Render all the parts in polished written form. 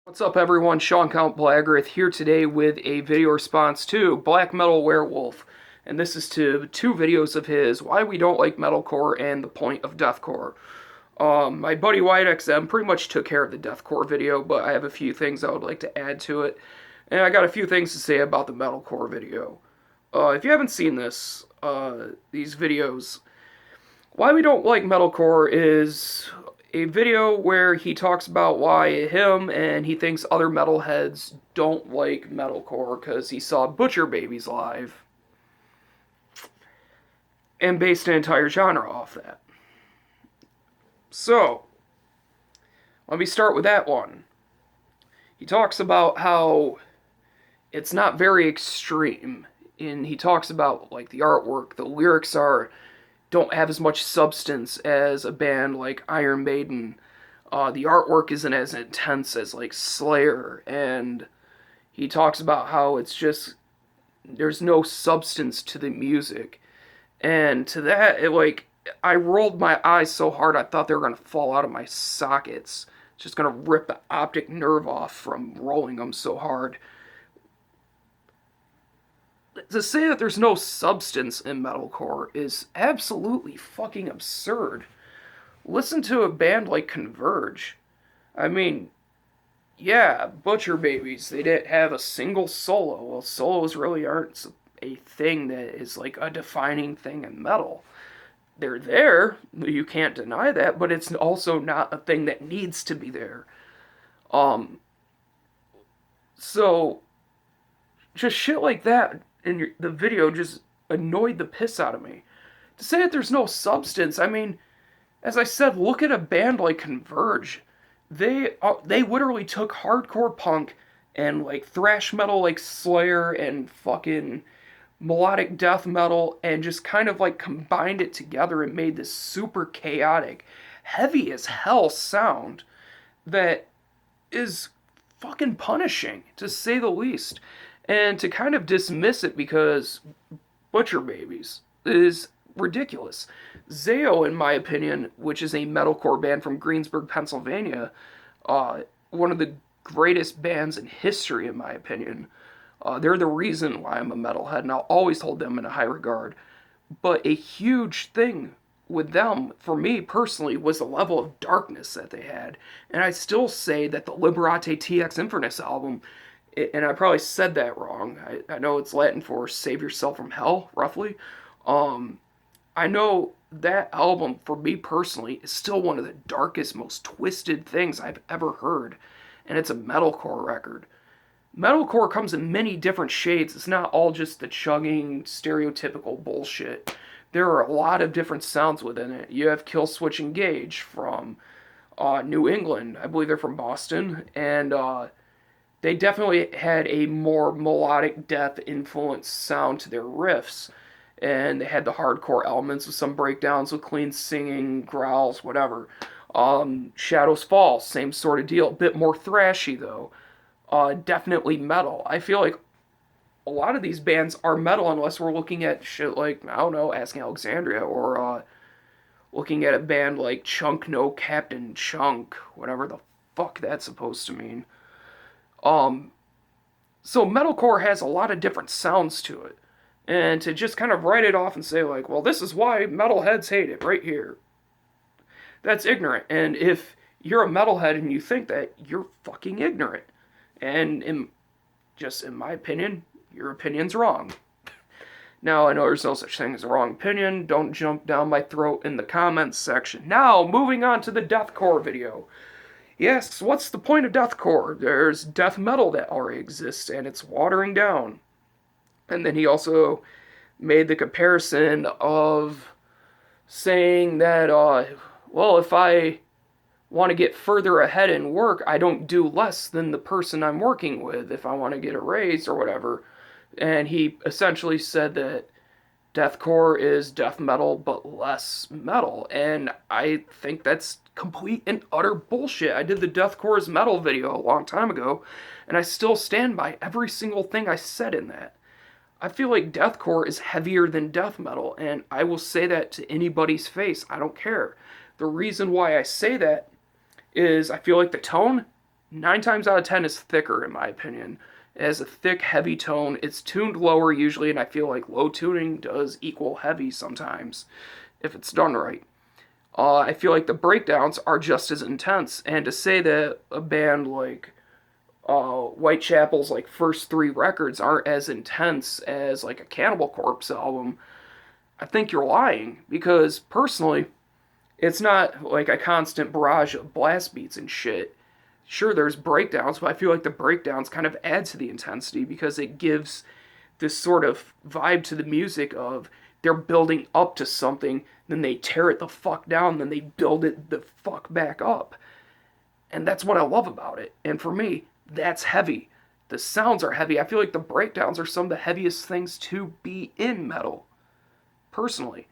What's up everyone, Sean Count Blagrath here today with a video response to Blackmetal Werewolf. And this is to two videos of his, Why We Don't Like Metalcore and The Point of Deathcore. My buddy Wyatt XM pretty much took care of the Deathcore video, but I have a few things I would like to add to it. And I got a few things to say about the Metalcore video. If you haven't seen these videos, Why We Don't Like Metalcore is a video where he talks about why him and he thinks other metalheads don't like metalcore because he saw Butcher Babies live and based an entire genre off that. So, let me start with that one. He talks about how it's not very extreme, and he talks about like the artwork, the lyrics don't have as much substance as a band like Iron Maiden. The artwork isn't as intense as like Slayer, and he talks about how it's just there's no substance to the music. And to that, I rolled my eyes so hard I thought they were gonna fall out of my sockets. It's just gonna rip the optic nerve off from rolling them so hard. To say that there's no substance in metalcore is absolutely fucking absurd. Listen to a band like Converge. I mean, yeah, Butcher Babies, they didn't have a single solo. Well, solos really aren't a thing that is like a defining thing in metal. They're there, you can't deny that, but it's also not a thing that needs to be there. Um, so, just shit like that in the video just annoyed the piss out of me. To say that there's no substance, I mean, as I said, look at a band like Converge. They literally took hardcore punk and like thrash metal like Slayer and fucking melodic death metal and just kind of like combined it together and made this super chaotic, heavy as hell sound that is fucking punishing, to say the least. And to kind of dismiss it because Butcher Babies is ridiculous. Zao, in my opinion, which is a metalcore band from Greensburg, Pennsylvania, one of the greatest bands in history, in my opinion. They're the reason why I'm a metalhead, and I'll always hold them in a high regard. But a huge thing with them, for me personally, was the level of darkness that they had. And I still say that the Liberate TX Infernus album, and I probably said that wrong. I know it's Latin for save yourself from hell, roughly. I know that album, for me personally, is still one of the darkest, most twisted things I've ever heard. And it's a metalcore record. Metalcore comes in many different shades. It's not all just the chugging, stereotypical bullshit. There are a lot of different sounds within it. You have Killswitch Engage from New England. I believe they're from Boston. And they definitely had a more melodic death influenced sound to their riffs. And they had the hardcore elements with some breakdowns with clean singing, growls, whatever. Shadows Fall, same sort of deal. A bit more thrashy though. Definitely metal. I feel like a lot of these bands are metal unless we're looking at shit like, I don't know, Asking Alexandria, or looking at a band like Chunk No Captain Chunk, whatever the fuck that's supposed to mean. So metalcore has a lot of different sounds to it. And to just kind of write it off and say like, well, this is why metalheads hate it right here. That's ignorant. And if you're a metalhead and you think that, you're fucking ignorant. And in my opinion, your opinion's wrong. Now, I know there's no such thing as a wrong opinion. Don't jump down my throat in the comments section. Now, moving on to the Deathcore video. Yes, what's the point of Deathcore? There's death metal that already exists, and it's watering down. And then he also made the comparison of saying that, well, if I want to get further ahead in work, I don't do less than the person I'm working with if I want to get a raise or whatever. And he essentially said that deathcore is death metal but less metal, and I think that's complete and utter bullshit. I did the Deathcore is metal video a long time ago, and I still stand by every single thing I said in that. I feel like deathcore is heavier than death metal, and I will say that to anybody's face. I don't care. The reason why I say that is I feel like the tone 9 times out of 10 is thicker, in my opinion. It has a thick, heavy tone. It's tuned lower usually, and I feel like low tuning does equal heavy sometimes, if it's done right. I feel like the breakdowns are just as intense, and to say that a band like Whitechapel's like first 3 records aren't as intense as like a Cannibal Corpse album, I think you're lying, because personally, it's not like a constant barrage of blast beats and shit. Sure, there's breakdowns, but I feel like the breakdowns kind of add to the intensity because it gives this sort of vibe to the music of they're building up to something, then they tear it the fuck down, then they build it the fuck back up. And that's what I love about it. And for me, that's heavy. The sounds are heavy. I feel like the breakdowns are some of the heaviest things to be in metal, personally.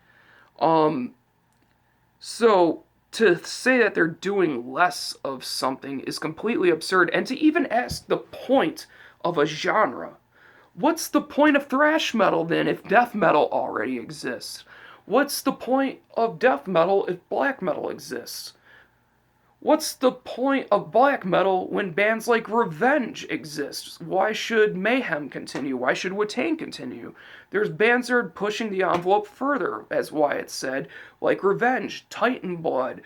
So to say that they're doing less of something is completely absurd. And to even ask the point of a genre. What's the point of thrash metal then if death metal already exists? What's the point of death metal if black metal exists? What's the point of black metal when bands like Revenge exist? Why should Mayhem continue? Why should Watain continue? There's bands that are pushing the envelope further, as Wyatt said, like Revenge, Titan Blood,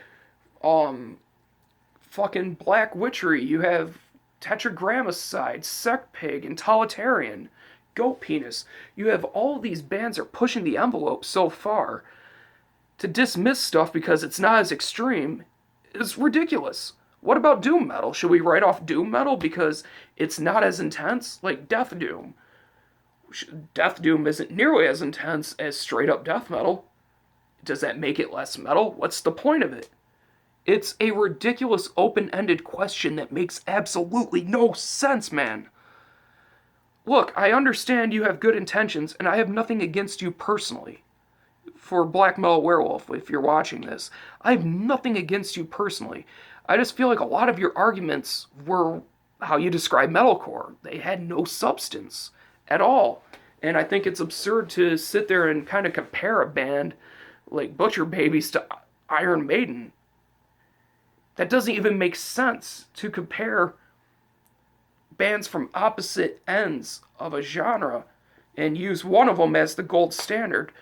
fucking Black Witchery. You have Tetragrammaticide, Sect Pig, and Totalitarian, Goat Penis. You have all these bands that are pushing the envelope so far. To dismiss stuff because it's not as extreme is ridiculous. What about doom metal? Should we write off doom metal because it's not as intense? Like Death Doom. Death Doom isn't nearly as intense as straight up death metal. Does that make it less metal? What's the point of it? It's a ridiculous open-ended question that makes absolutely no sense, man. Look, I understand you have good intentions, and I have nothing against you personally. For Black Metal Werewolf, if you're watching this, I have nothing against you personally. I just feel like a lot of your arguments were how you describe metalcore. They had no substance at all. And I think it's absurd to sit there and kind of compare a band like Butcher Babies to Iron Maiden. That doesn't even make sense to compare bands from opposite ends of a genre and use one of them as the gold standard.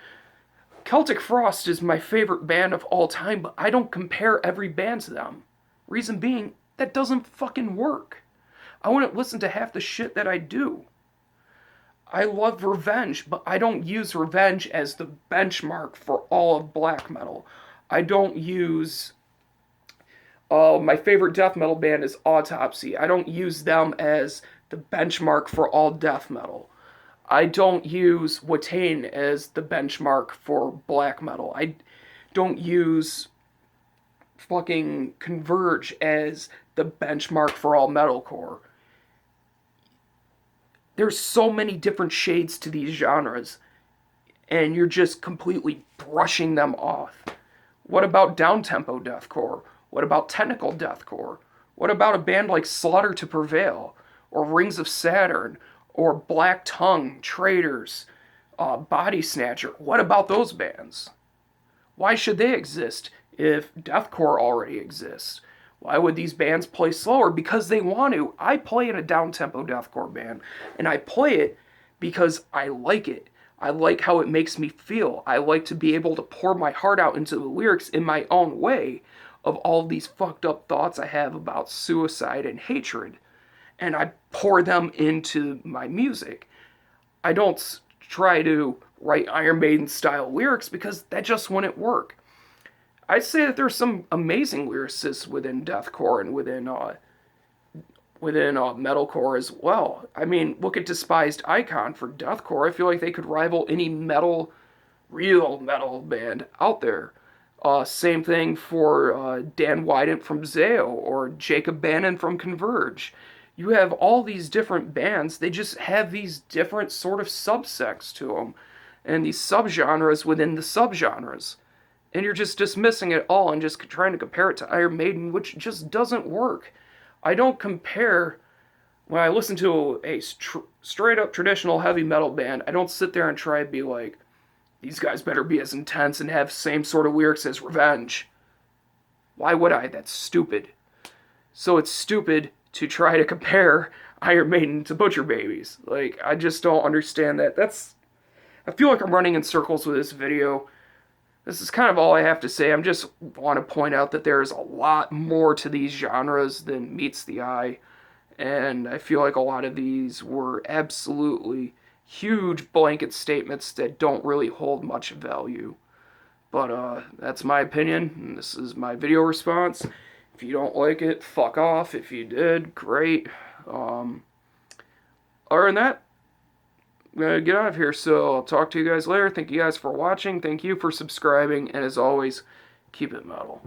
Celtic Frost is my favorite band of all time, but I don't compare every band to them. Reason being, that doesn't fucking work. I wouldn't listen to half the shit that I do. I love Revenge, but I don't use Revenge as the benchmark for all of black metal. I don't use... my favorite death metal band is Autopsy. I don't use them as the benchmark for all death metal. I don't use Watain as the benchmark for black metal. I don't use fucking Converge as the benchmark for all metalcore. There's so many different shades to these genres, and you're just completely brushing them off. What about downtempo deathcore? What about technical deathcore? What about a band like Slaughter to Prevail, or Rings of Saturn, or Black Tongue, Traitors, Body Snatcher? What about those bands? Why should they exist if deathcore already exists? Why would these bands play slower? Because they want to. I play in a down-tempo deathcore band, and I play it because I like it. I like how it makes me feel. I like to be able to pour my heart out into the lyrics in my own way of all these fucked up thoughts I have about suicide and hatred. And I pour them into my music. I don't try to write Iron Maiden style lyrics because that just wouldn't work. I'd say that there's some amazing lyricists within deathcore and within metalcore as well. I mean, look at Despised Icon for deathcore. I feel like they could rival any real metal band out there. Same thing for Dan Wyatt from Zao or Jacob Bannon from Converge. You have all these different bands. They just have these different sort of subsects to them and these subgenres within the subgenres. And you're just dismissing it all and just trying to compare it to Iron Maiden, which just doesn't work. I don't compare... When I listen to a straight-up traditional heavy metal band, I don't sit there and try to be like, these guys better be as intense and have the same sort of lyrics as Revenge. Why would I? That's stupid. So it's stupid to try to compare Iron Maiden to Butcher Babies. Like, I just don't understand that. I feel like I'm running in circles with this video. This is kind of all I have to say. I just want to point out that there's a lot more to these genres than meets the eye. And I feel like a lot of these were absolutely huge blanket statements that don't really hold much value. But that's my opinion, and this is my video response. If you don't like it, fuck off. If you did, great. Other than that, I'm gonna get out of here, so I'll talk to you guys later. Thank you guys for watching. Thank you for subscribing, and as always, keep it metal.